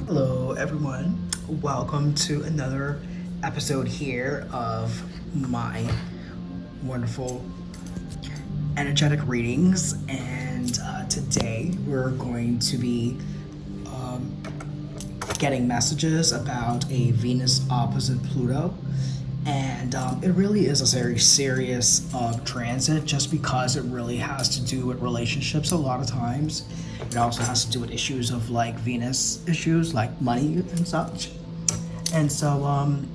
Hello, everyone. Welcome to another episode here of my wonderful energetic readings. And today we're going to be getting messages about a Venus opposite Pluto. And it really is a very serious transit just because it really has to do with relationships a lot of times. It also has to do with issues of like Venus issues like money and such. And so I'm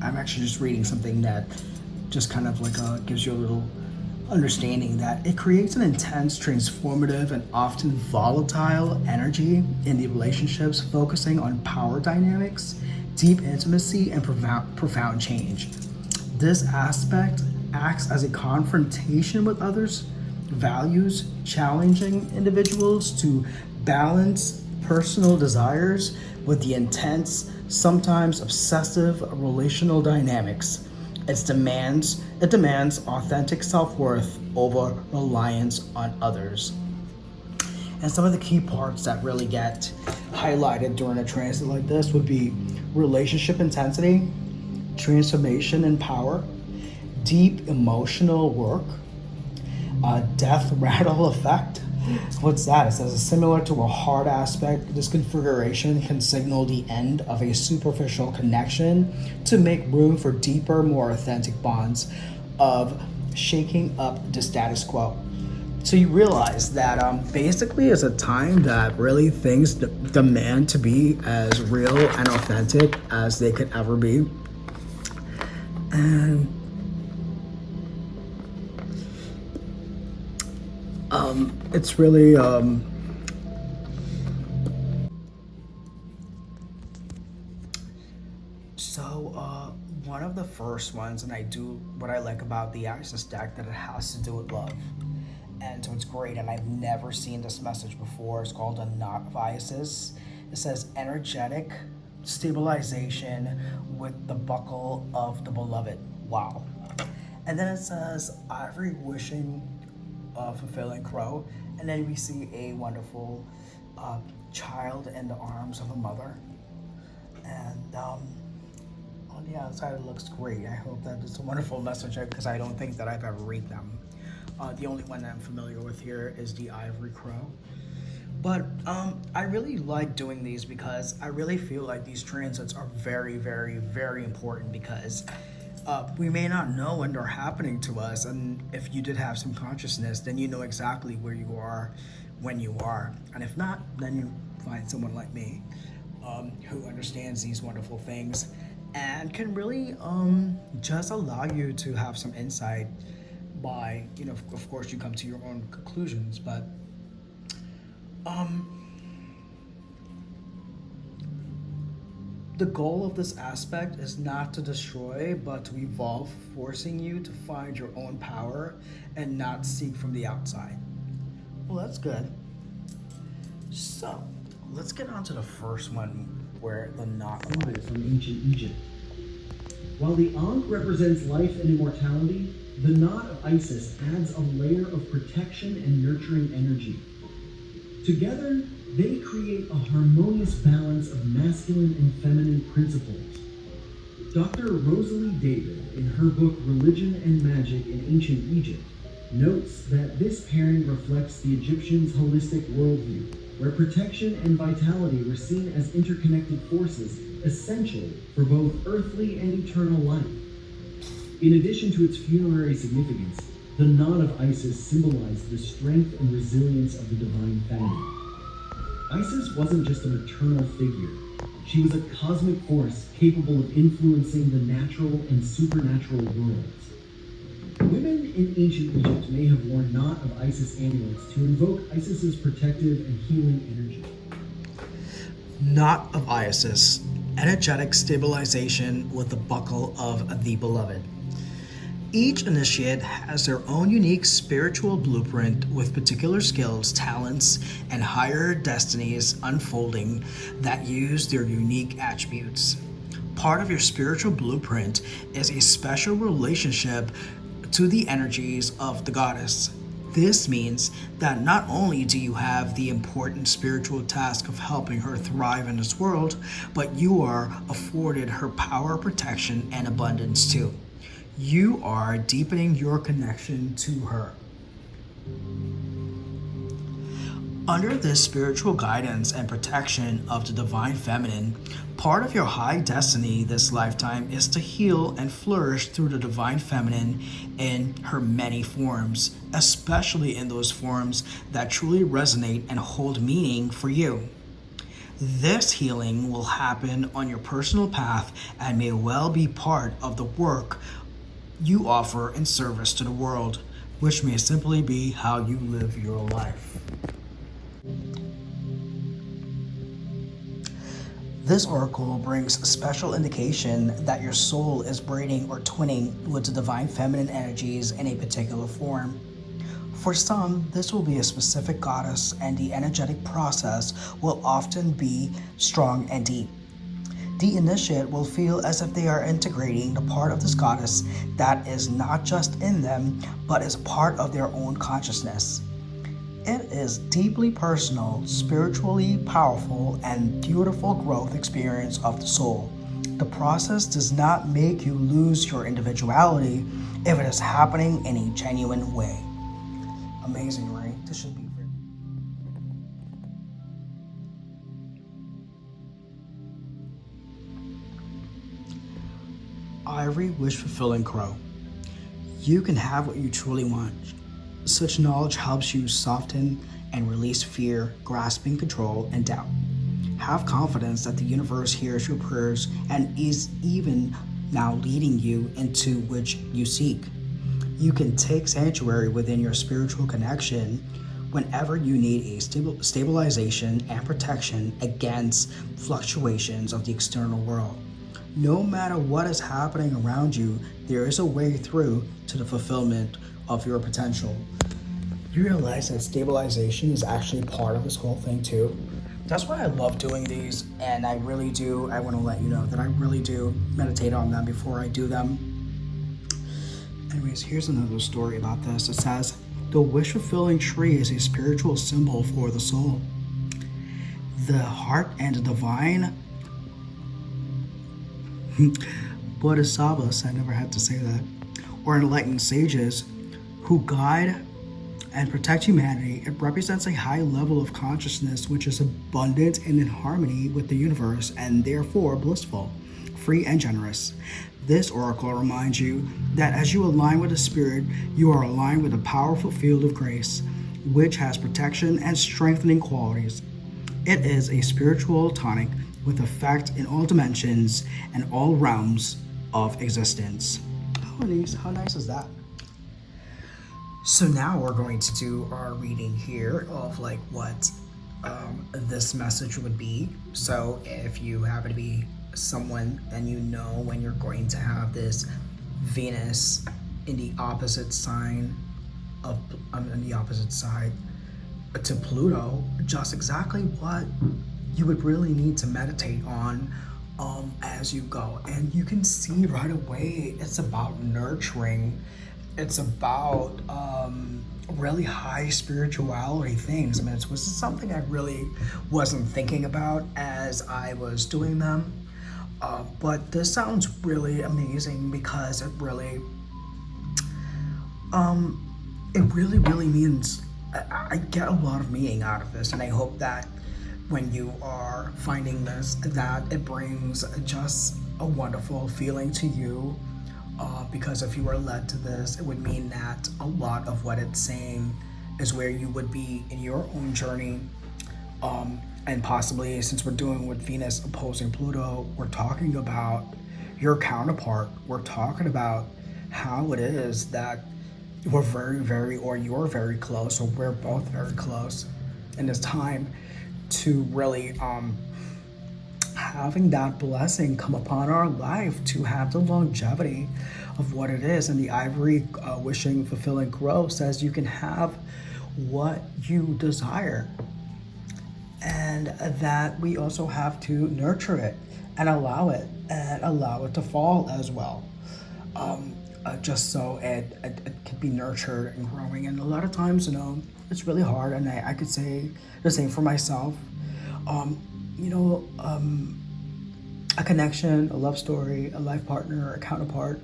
actually just reading something that just kind of like gives you a little understanding that it creates an intense, transformative, and often volatile energy in the relationships, focusing on power dynamics, deep intimacy, and profound change. This aspect acts as a confrontation with others' values, challenging individuals to balance personal desires with the intense, sometimes obsessive relational dynamics. It demands authentic self-worth over reliance on others. And some of the key parts that really get highlighted during a transit like this would be relationship intensity, transformation and power, deep emotional work, death rattle effect. What's that? It says similar to a hard aspect, this configuration can signal the end of a superficial connection to make room for deeper, more authentic bonds of shaking up the status quo. So you realize that basically it's a time that really things demand to be as real and authentic as they could ever be. And it's really one of the first ones, and I do what I like about the Axis deck that it has to do with love. And so it's great, and I've never seen this message before. It's called a Knot of Isis. It says energetic stabilization with the buckle of the beloved. Wow. And then it says ivory wishing fulfilling crow, and then we see a wonderful child in the arms of a mother. And on the outside it looks great. I hope that it's a wonderful message because I don't think that I've ever read them. The only one that I'm familiar with here is the ivory crow. But I really like doing these because I really feel like these transits are very, very, very important because we may not know when they're happening to us. And if you did have some consciousness, then you know exactly where you are when you are. And if not, then you find someone like me who understands these wonderful things and can really just allow you to have some insight by, of course you come to your own conclusions, but the goal of this aspect is not to destroy, but to evolve, forcing you to find your own power and not seek from the outside. Well, that's good. So, let's get on to the first one where the knot from ancient Egypt. While the Ankh represents life and immortality, the knot of Isis adds a layer of protection and nurturing energy. Together, they create a harmonious balance of masculine and feminine principles. Dr. Rosalie David, in her book Religion and Magic in Ancient Egypt, notes that this pairing reflects the Egyptians' holistic worldview, where protection and vitality were seen as interconnected forces essential for both earthly and eternal life. In addition to its funerary significance, the knot of Isis symbolized the strength and resilience of the divine feminine. Isis wasn't just a maternal figure. She was a cosmic force capable of influencing the natural and supernatural worlds. Women in ancient Egypt may have worn knot of Isis amulets to invoke Isis's protective and healing energy. Knot of Isis, energetic stabilization with the buckle of the beloved. Each initiate has their own unique spiritual blueprint with particular skills, talents, and higher destinies unfolding that use their unique attributes. Part of your spiritual blueprint is a special relationship to the energies of the goddess. This means that not only do you have the important spiritual task of helping her thrive in this world, but you are afforded her power, protection, and abundance too. You are deepening your connection to her. Under this spiritual guidance and protection of the divine feminine, part of your high destiny this lifetime is to heal and flourish through the divine feminine in her many forms, especially in those forms that truly resonate and hold meaning for you. This healing will happen on your personal path and may well be part of the work you offer in service to the world, which may simply be how you live your life. This oracle brings special indication that your soul is braiding or twinning with the divine feminine energies in a particular form. For some, this will be a specific goddess, and the energetic process will often be strong and deep. The initiate will feel as if they are integrating the part of this goddess that is not just in them, but is a part of their own consciousness. It is deeply personal, spiritually powerful, and beautiful growth experience of the soul. The process does not make you lose your individuality if it is happening in a genuine way. Amazing, right? This should be very... Ivory wish-fulfilling crow. You can have what you truly want. Such knowledge helps you soften and release fear, grasping control, and doubt. Have confidence that the universe hears your prayers and is even now leading you into which you seek. You can take sanctuary within your spiritual connection whenever you need a stabilization and protection against fluctuations of the external world. No matter what is happening around you, there is a way through to the fulfillment of your potential. You realize that stabilization is actually part of this whole thing too. That's why I love doing these, and I really do. I want to let you know that I really do meditate on them before I do them. Anyways, here's another story about this. It says, the wish-fulfilling tree is a spiritual symbol for the soul. The heart and the divine bodhisattvas, I never had to say that, or enlightened sages who guide and protect humanity. It represents a high level of consciousness which is abundant and in harmony with the universe and therefore blissful, free, and generous. This oracle reminds you that as you align with the spirit, you are aligned with a powerful field of grace, which has protection and strengthening qualities. It is a spiritual tonic with effect in all dimensions and all realms of existence. How nice is that? So now we're going to do our reading here of like what this message would be. So if you happen to be someone and you know when you're going to have this Venus in the opposite sign of on the opposite side to Pluto, just exactly what you would really need to meditate on as you go. And you can see right away it's about nurturing. It's about really high spirituality things. I mean, this was something I really wasn't thinking about as I was doing them. But this sounds really amazing because it really means I get a lot of meaning out of this, and I hope that when you are finding this, that it brings just a wonderful feeling to you. Because if you are led to this, it would mean that a lot of what it's saying is where you would be in your own journey. And possibly, since we're doing with Venus opposing Pluto, we're talking about your counterpart. We're talking about how it is that we're you're very close, or we're both very close in this time to really having that blessing come upon our life, to have the longevity of what it is. And the ivory wishing fulfilling crow says you can have what you desire, and that we also have to nurture it and allow it to fall as well, just so it can be nurtured and growing. And a lot of times, it's really hard, and I could say the same for myself. Um, you know, a connection, a love story, a life partner, a counterpart.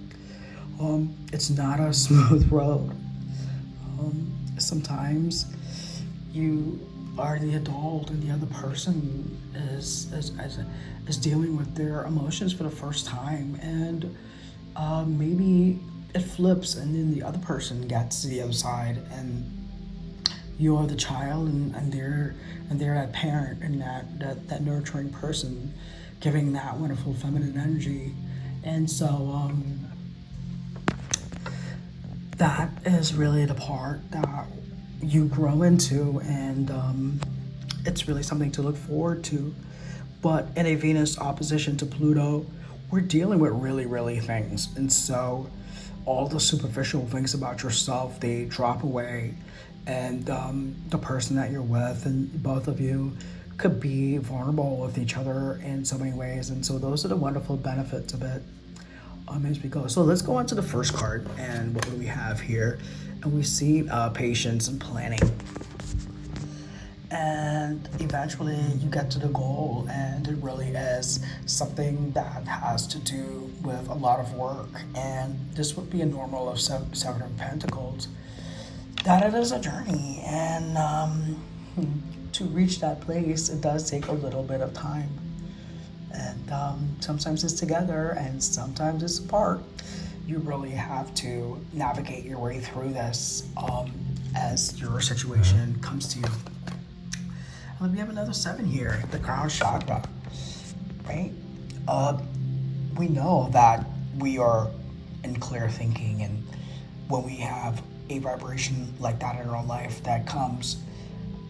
It's not a smooth road. Sometimes you are the adult and the other person is dealing with their emotions for the first time, and maybe it flips and then the other person gets to the other side, and you're the child, and they're that parent and that nurturing person giving that wonderful feminine energy. And so that is really the part that you grow into, and it's really something to look forward to. But in a Venus opposition to Pluto, we're dealing with really things, and so all the superficial things about yourself, they drop away, and the person that you're with and both of you could be vulnerable with each other in so many ways. And so those are the wonderful benefits of it as we go. So let's go on to the first card, and what do we have here? And we see patience and planning, and eventually you get to the goal, and it really is something that has to do with a lot of work. And this would be a normal of Seven of Pentacles, that it is a journey, and to reach that place, it does take a little bit of time. And sometimes it's together and sometimes it's apart. You really have to navigate your way through this as your situation comes to you. And we have another 7 here, the crown chakra, right? We know that we are in clear thinking, and when we have a vibration like that in our life that comes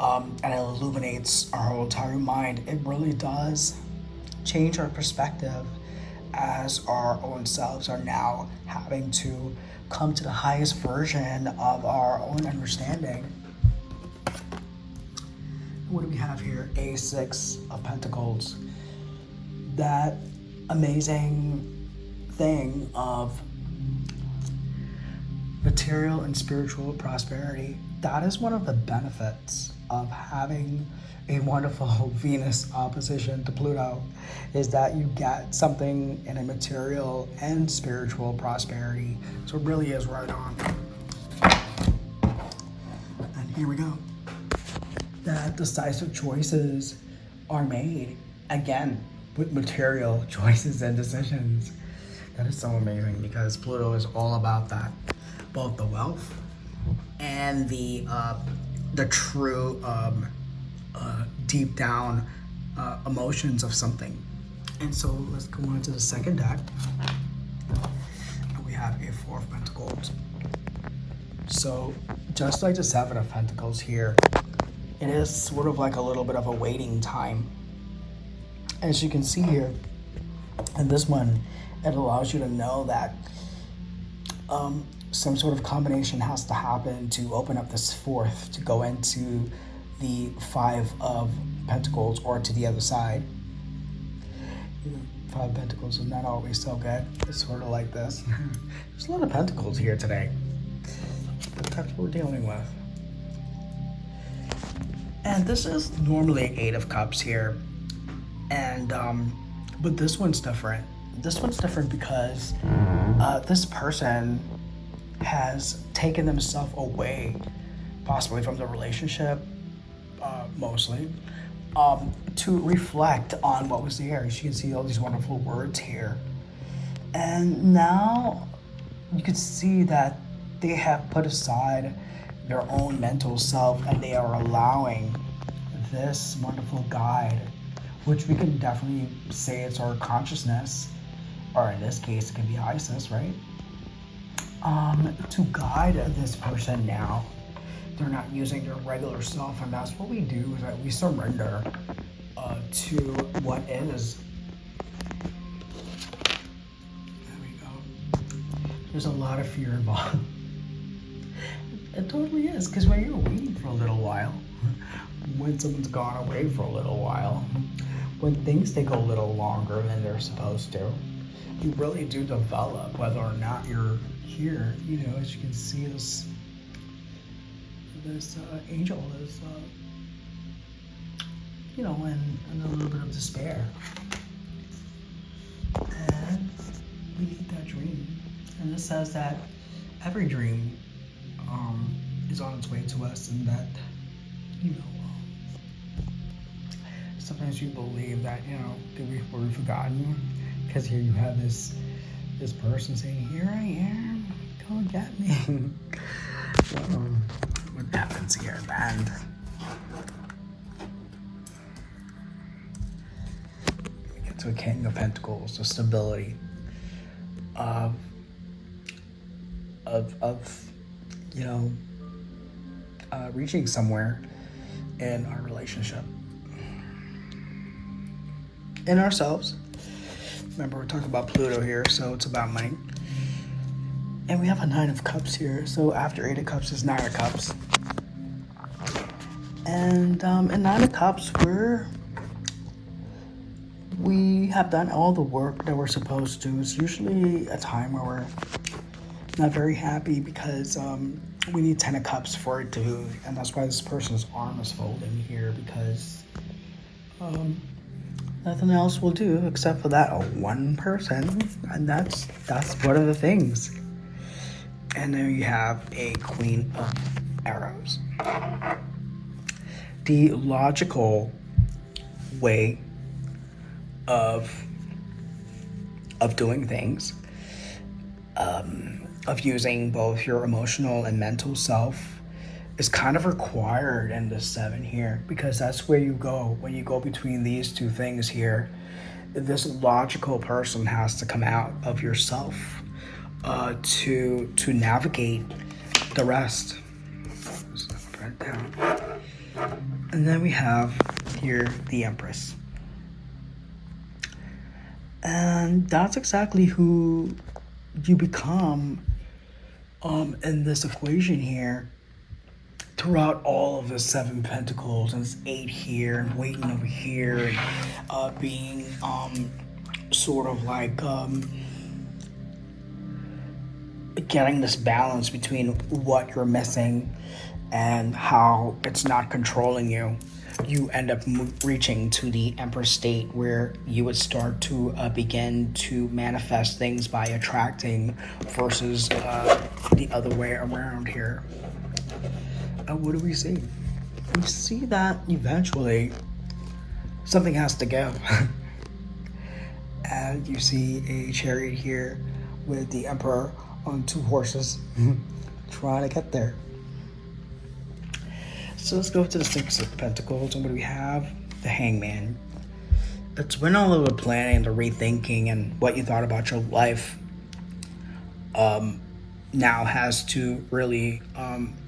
and it illuminates our whole entire mind, it really does change our perspective, as our own selves are now having to come to the highest version of our own understanding. What do we have here? A6 of Pentacles. That amazing thing of material and spiritual prosperity. That is one of the benefits of having a wonderful Venus opposition to Pluto, is that you get something in a material and spiritual prosperity. So it really is right on. And here we go. That decisive choices are made, again, with material choices and decisions. That is so amazing, because Pluto is all about that. Both the wealth and the true deep down emotions of something. And so let's go on to the second deck. And we have a 4 of Pentacles. So just like the 7 of Pentacles here, it is sort of like a little bit of a waiting time. As you can see here, and this one, it allows you to know that some sort of combination has to happen to open up this 4th to go into the 5 of Pentacles or to the other side. 5 of Pentacles is not always so good. It's sort of like this. There's a lot of Pentacles here today, but that's what we're dealing with. And this is normally 8 of Cups here, and but this one's different. This one's different because this person has taken themselves away, possibly from the relationship, mostly, to reflect on what was there. As you can see all these wonderful words here. And now you can see that they have put aside their own mental self, and they are allowing this wonderful guide, which we can definitely say it's our consciousness, or in this case it can be Isis, right? To guide this person now. They're not using their regular self, and that's what we do, is that we surrender to what is. There we go. There's a lot of fear involved. It totally is, because when you're waiting for a little while, when someone's gone away for a little while, when things take a little longer than they're supposed to, you really do develop whether or not you're here. You know, as you can see, this angel is, in a little bit of despair. And we need that dream. And it says that every dream is on its way to us, and that, sometimes you believe that, that we're forgotten. Because here you have this person saying, "Here I am, come get me." What happens here at the end? We get to a King of Pentacles, the stability of reaching somewhere in our relationship, in ourselves. Remember, we're talking about Pluto here, so it's about money. And we have a Nine of Cups here, so after Eight of Cups is Nine of Cups. And in Nine of Cups, we have done all the work that we're supposed to. It's usually a time where we're not very happy because we need 10 of Cups for it to, and that's why this person's arm is folding here, because nothing else will do except for that one person, and that's one of the things. And then you have a Queen of Arrows. The logical way of doing things, of using both your emotional and mental self, is kind of required in the 7 here, because that's where you go when you go between these two things here. This logical person has to come out of yourself to navigate the rest. Just write it down. And then we have here the Empress, and that's exactly who you become in this equation here. Throughout all of the 7 Pentacles, and it's 8 here, and waiting over here, and being sort of like getting this balance between what you're missing and how it's not controlling you. You end up reaching to the Empress state, where you would start to begin to manifest things by attracting, versus the other way around here. What do we see? We see that eventually something has to go. And you see a chariot here with the Emperor on 2 horses trying to get there. So let's go to the 6 of Pentacles, and what do we have? The Hangman. It's when all of the planning, the rethinking, and what you thought about your life now has to really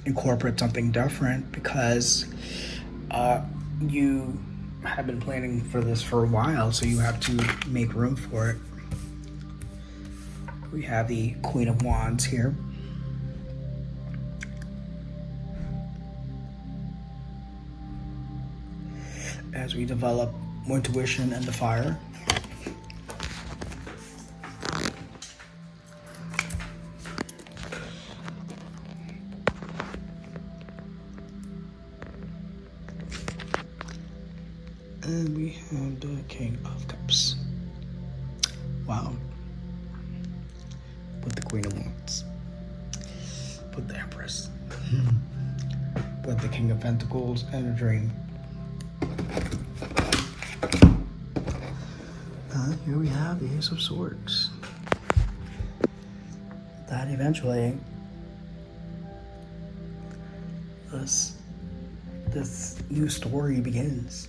incorporate something different, because you have been planning for this for a while, so you have to make room for it. We have the Queen of Wands here. As we develop more intuition and the fire. And we have the King of Cups. Wow. With the Queen of Wands. With the Empress. With the King of Pentacles and a Dream. Here we have the Ace of Swords. That eventually this new story begins.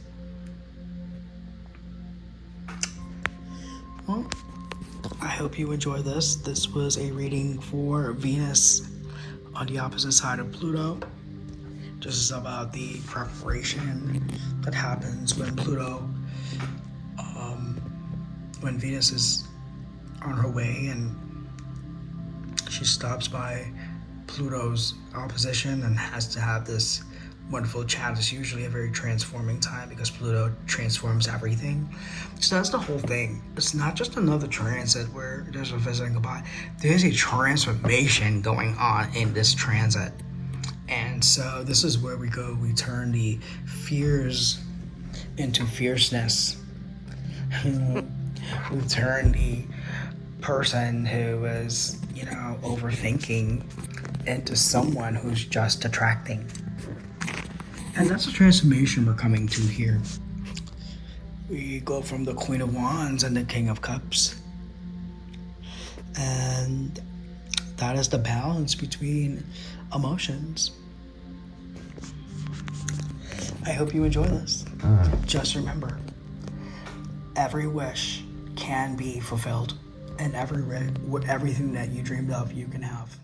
Well, I hope you enjoy this. This was a reading for Venus on the opposite side of Pluto. This is about the preparation that happens when Pluto, when Venus is on her way and she stops by Pluto's opposition and has to have this wonderful chat. It's usually a very transforming time because Pluto transforms everything. So that's the whole thing. It's not just another transit where there's a visiting goodbye. There's a transformation going on in this transit. And so this is where we go. We turn the fears into fierceness. We turn the person who is, overthinking into someone who's just attracting. And that's the transformation we're coming to here. We go from the Queen of Wands and the King of Cups. And that is the balance between emotions. I hope you enjoy this. Just remember, every wish can be fulfilled, and everything that you dreamed of, you can have.